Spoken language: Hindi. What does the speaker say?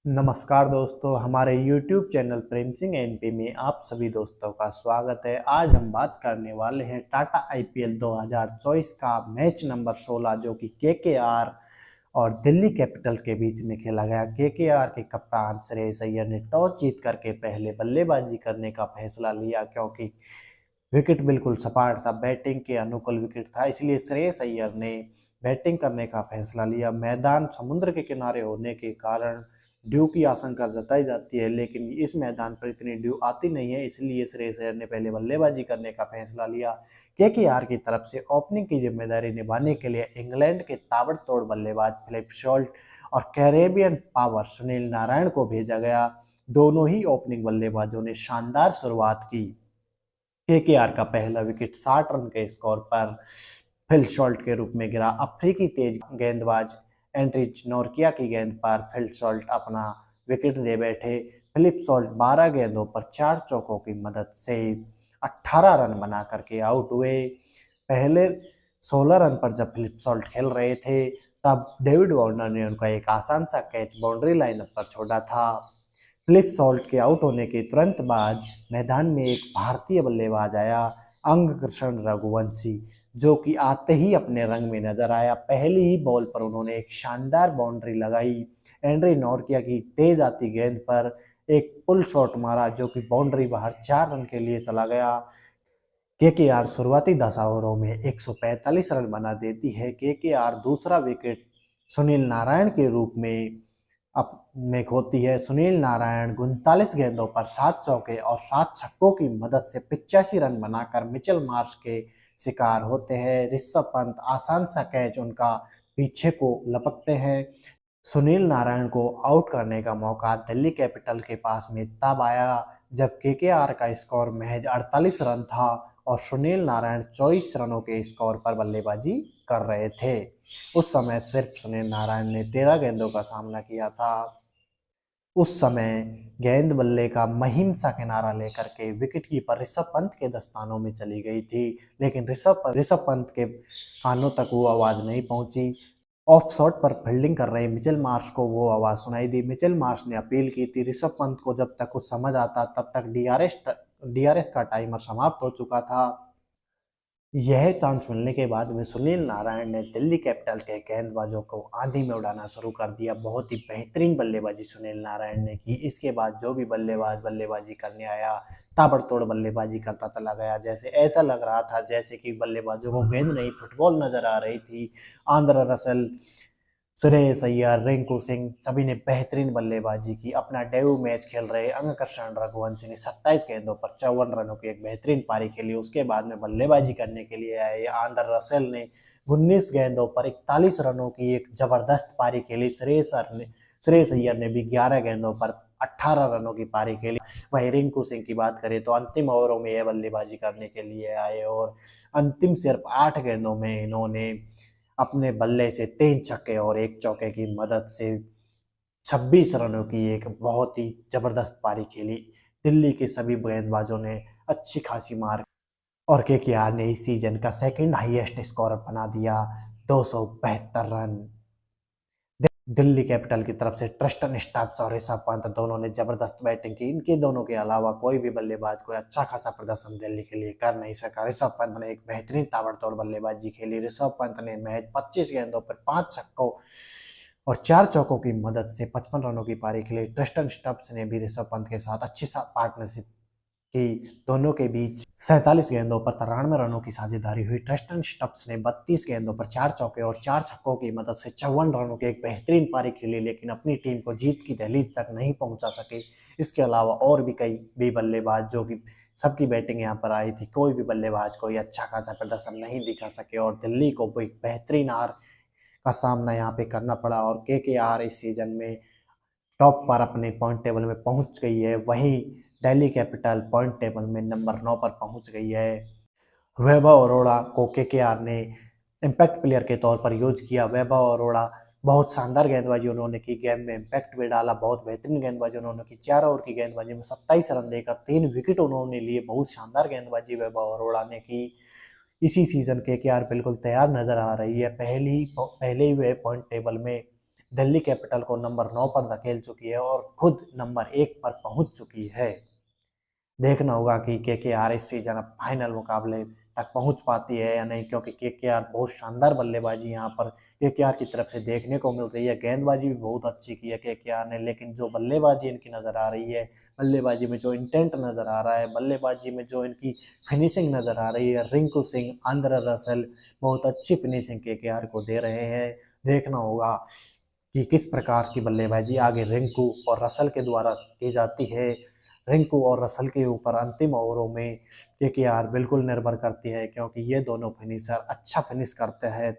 नमस्कार दोस्तों, हमारे YouTube channel Prem Singh NP में आप सभी दोस्तों का स्वागत है। आज हम बात करने वाले हैं टाटा आईपीएल 2024 का मैच नंबर 16 जो कि केकेआर और दिल्ली कैपिटल्स के बीच में खेला गया। केकेआर के कप्तान श्रेयस अय्यर ने टॉस जीत करके पहले बल्लेबाजी करने का फैसला लिया क्योंकि विकेट बिल्कुल सपाट था, बैटिंग के अनुकूल विकेट था, इसलिए श्रेयस अय्यर ने बैटिंग करने का फैसला लिया। मैदान समुद्र के किनारे होने के कारण ड्यू की आशंका जताई जाती है, लेकिन इस मैदान पर इतनी ड्यू आती नहीं है, इसलिए श्रेयस अय्यर ने पहले बल्लेबाजी करने का फैसला लिया। केकेआर की तरफ से ओपनिंग की जिम्मेदारी निभाने के लिए इंग्लैंड के ताबड़तोड़ बल्लेबाज फिलिप सॉल्ट और कैरेबियन पावर सुनील नारायण को भेजा गया। दोनों ही ओपनिंग बल्लेबाजों ने शानदार शुरुआत की। केकेआर का पहला विकेट 60 रन के स्कोर पर फिल सॉल्ट के रूप में गिरा। अफ्रीकी तेज गेंदबाज एंड्रिच नोरकिया की गेंद पर फिल सॉल्ट अपना विकेट दे बैठे। फिलिप सॉल्ट 12 गेंदों पर 4 चौकों की मदद से 18 रन बना करके आउट हुए। पहले 16 रन पर जब फिलिप सॉल्ट खेल रहे थे तब डेविड वार्नर ने उनका एक आसान सा कैच बाउंड्री लाइन पर छोड़ा था। फिलिप सॉल्ट के आउट होने के तुरंत बाद मैदान में एक भारतीय बल्लेबाज आया, अंगकृष्ण रघुवंशी, जो कि आते ही अपने रंग में नजर आया। पहली ही बॉल पर उन्होंने एक शानदार बाउंड्री लगाई। एंड्री नॉर्किया की तेज आती गेंद पर एक पुल शॉट मारा जो कि बाउंड्री बाहर 4 रन के लिए चला गया। केकेआर शुरुआती 10 ओवरों में 145 रन बना देती है। केकेआर दूसरा विकेट सुनील नारायण के रूप में खोती है। सुनील नारायण 39 गेंदों पर 7 चौके और 7 छक्कों की मदद से 85 रन बनाकर मिचेल मार्श के शिकार होते हैं। ऋषभ पंत आसान सा कैच उनका पीछे को लपकते हैं। सुनील नारायण को आउट करने का मौका दिल्ली कैपिटल के पास में तब आया जब केकेआर का स्कोर महज 48 रन था और सुनील नारायण 24 रनों के स्कोर पर बल्लेबाजी कर रहे थे। उस समय सिर्फ सुनील नारायण ने 13 गेंदों का सामना किया था। उस समय गेंद बल्ले का महीन सा किनारा लेकर के विकेट कीपर ऋषभ पंत के दस्तानों में चली गई थी, लेकिन ऋषभ पंत के कानों तक वो आवाज नहीं पहुंची। ऑफ शॉट पर फील्डिंग कर रहे मिचेल मार्श को वो आवाज सुनाई दी। मिचेल मार्श ने अपील की थी। ऋषभ पंत को जब तक कुछ समझ आता तब तक डीआरएस का टाइमर समाप्त हो चुका था। यह चांस मिलने के बाद में सुनील नारायण ने दिल्ली कैपिटल्स के गेंदबाजों को आंधी में उड़ाना शुरू कर दिया। बहुत ही बेहतरीन बल्लेबाजी सुनील नारायण ने की। इसके बाद जो भी बल्लेबाज बल्लेबाजी करने आया ताबड़तोड़ बल्लेबाजी करता चला गया। जैसे ऐसा लग रहा था जैसे कि बल्लेबाजों को गेंद नहीं फुटबॉल नजर आ रही थी। आंद्रे रसेल, श्रेयस अय्यर, रिंकू सिंह सभी ने बेहतरीन बल्लेबाजी की। अपना डेब्यू मैच खेल रहे अंगकृष्ण रघुवंशी ने 27 गेंदों पर 54 रनों की एक बेहतरीन पारी खेली। उसके बाद में बल्लेबाजी करने के लिए आए आंद्रे रसेल ने 19 गेंदों पर 41 रनों की एक जबरदस्त पारी खेली। श्रेयस अय्यर ने भी 11 गेंदों पर 18 रनों की पारी खेली। वहीं रिंकू सिंह की बात करें तो अंतिम ओवरों में यह बल्लेबाजी करने के लिए आए और अंतिम सिर्फ 8 गेंदों में इन्होंने अपने बल्ले से 3 छक्के और 1 चौके की मदद से 26 रनों की एक बहुत ही जबरदस्त पारी खेली। दिल्ली के सभी गेंदबाजों ने अच्छी खासी मार और केकेआर ने इस सीजन का सेकंड हाईएस्ट स्कोर बना दिया, 272 रन। दिल्ली कैपिटल की तरफ से ट्रिस्टन स्टब्स और ऋषभ पंत दोनों ने जबरदस्त बैटिंग की। इनके दोनों के अलावा कोई भी बल्लेबाज कोई अच्छा खासा प्रदर्शन दिल्ली के लिए कर नहीं सका। ऋषभ पंत ने एक बेहतरीन ताबड़तोड़ बल्लेबाजी खेली। ऋषभ पंत ने महज 25 गेंदों पर 5 छक्कों और 4 चौकों की मदद से 55 रनों की पारी खेली। ट्रिस्टन स्टब्स ने भी ऋषभ पंत के साथ अच्छी पार्टनरशिप की। दोनों के बीच 47 गेंदों पर 93 रनों की साझेदारी हुई। ट्रिस्टन स्टब्स ने 32 गेंदों पर 4 चौके और 4 छक्कों की मदद से 54 रनों की एक बेहतरीन पारी खेली, लेकिन अपनी टीम को जीत की दहलीज तक नहीं पहुंचा सके। इसके अलावा और भी कई भी बल्लेबाज जो कि सबकी बैटिंग यहाँ पर आई थी, कोई भी बल्लेबाज कोई अच्छा खासा प्रदर्शन नहीं दिखा सके और दिल्ली को एक बेहतरीन हार का सामना यहाँ पे करना पड़ा। और केकेआर इस सीजन में टॉप पर अपने पॉइंट टेबल में पहुंच गई है। वहीं दिल्ली कैपिटल पॉइंट टेबल में नंबर 9 पर पहुंच गई है। वैभव अरोड़ा को केकेआर ने इम्पैक्ट प्लेयर के तौर पर यूज किया। वैभव अरोड़ा बहुत शानदार गेंदबाजी उन्होंने की, गेम में इम्पैक्ट भी डाला। बहुत बेहतरीन गेंदबाजी उन्होंने की। 4 ओवर की गेंदबाजी में 27 रन देकर 3 विकेट उन्होंने लिए। बहुत शानदार गेंदबाजी वैभव अरोड़ा ने की। इसी सीजन केकेआर बिल्कुल तैयार नजर आ रही है। पहले ही वह पॉइंट टेबल में दिल्ली कैपिटल को नंबर 9 पर धकेल चुकी है और खुद नंबर 1 पर पहुंच चुकी है। देखना होगा कि केकेआर इस सीजन अब फाइनल मुकाबले तक पहुंच पाती है या नहीं, क्योंकि केकेआर बहुत शानदार बल्लेबाजी यहाँ पर केकेआर की तरफ से देखने को मिल रही है। गेंदबाजी भी बहुत अच्छी की है केकेआर ने, लेकिन जो बल्लेबाजी इनकी नज़र आ रही है, बल्लेबाजी में जो इंटेंट नज़र आ रहा है, बल्लेबाजी में जो इनकी फिनिशिंग नज़र आ रही है, रिंकू सिंह, आंद्रे रसेल बहुत अच्छी फिनिशिंग केकेआर को दे रहे हैं। देखना होगा कि किस प्रकार की बल्लेबाजी आगे रिंकू और रसल के द्वारा की जाती है। रिंकू और रसल के ऊपर अंतिम ओवरों में केकेआर बिल्कुल निर्भर करती है, क्योंकि ये दोनों फिनिशर अच्छा फिनिश करते हैं